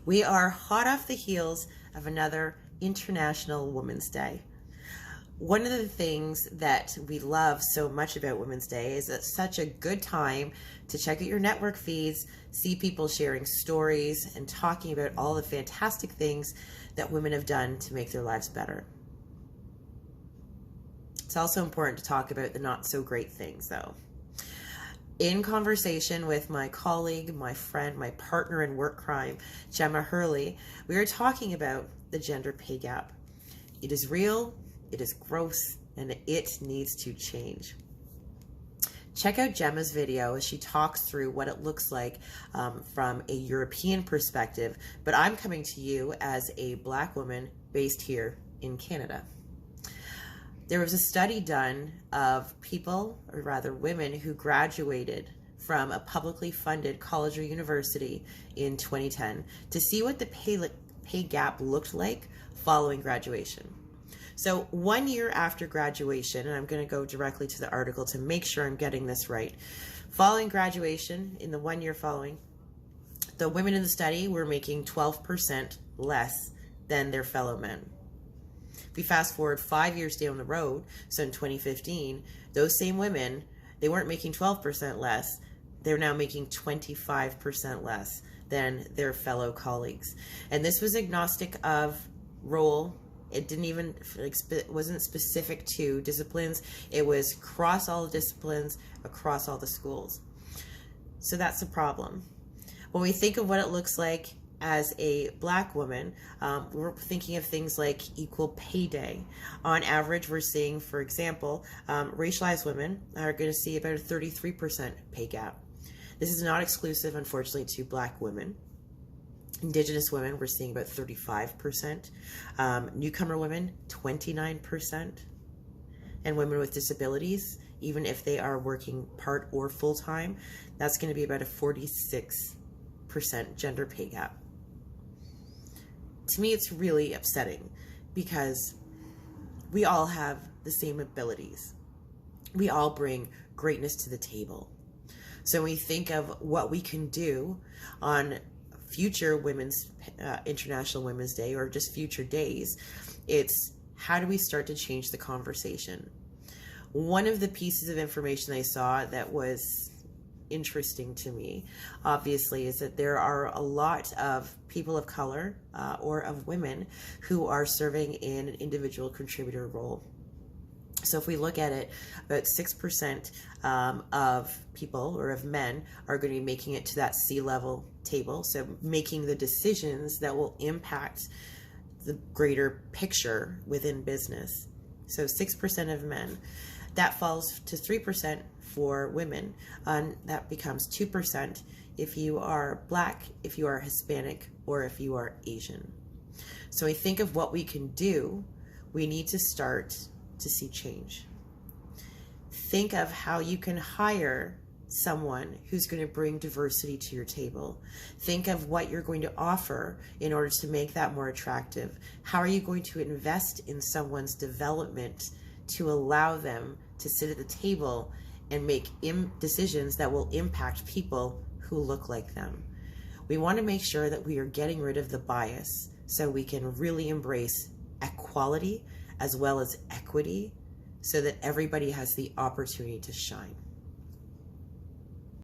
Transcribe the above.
We are hot off the heels of another International Women's Day. One of the things that we love so much about Women's Day is it's such a good time to check out your network feeds, see people sharing stories and talking about all the fantastic things that women have done to make their lives better. It's also important to talk about the not so great things though. In conversation with my colleague, my friend, my partner in work crime, Gemma Hurley, we are talking about the gender pay gap. It is real, it is gross, and it needs to change. Check out Gemma's video as she talks through what it looks like from a European perspective, but I'm coming to you as a Black woman based here in Canada. There was a study done of people, or rather women, who graduated from a publicly funded college or university in 2010 to see what the pay gap looked like following graduation. So 1 year after graduation, and I'm going to go directly to the article to make sure I'm getting this right. Following graduation, in the 1 year following, the women in the study were making 12% less than their fellow men. If we fast forward 5 years down the road, so in 2015, those same women, they weren't making 12% less, they're now making 25% less than their fellow colleagues. And this was agnostic of role. It didn't even, wasn't specific to disciplines. It was across all the disciplines, across all the schools. So that's a problem. When we think of what it looks like as a Black woman, we're thinking of things like equal pay day. On average, we're seeing, for example, racialized women are going to see about a 33% pay gap. This is not exclusive, unfortunately, to Black women. Indigenous women, we're seeing about 35%. Newcomer women, 29%. And women with disabilities, even if they are working part or full-time, that's going to be about a 46% gender pay gap. To me, it's really upsetting because we all have the same abilities. We all bring greatness to the table. So when we think of what we can do on future International Women's Day or just future days, it's how do we start to change the conversation? One of the pieces of information I saw that was interesting to me, obviously, is that there are a lot of people of color or of women who are serving in an individual contributor role. So if we look at it, about 6% of people or of men are going to be making it to that C-level table, so making the decisions that will impact the greater picture within business. So 6% of men. That falls to 3% for women, and that becomes 2% if you are Black, if you are Hispanic, or if you are Asian. So we think of what we can do, we need to start to see change. Think of how you can hire someone who's going to bring diversity to your table. Think of what you're going to offer in order to make that more attractive. How are you going to invest in someone's development to allow them to sit at the table and make decisions that will impact people who look like them? We want to make sure that we are getting rid of the bias so we can really embrace equality as well as equity so that everybody has the opportunity to shine.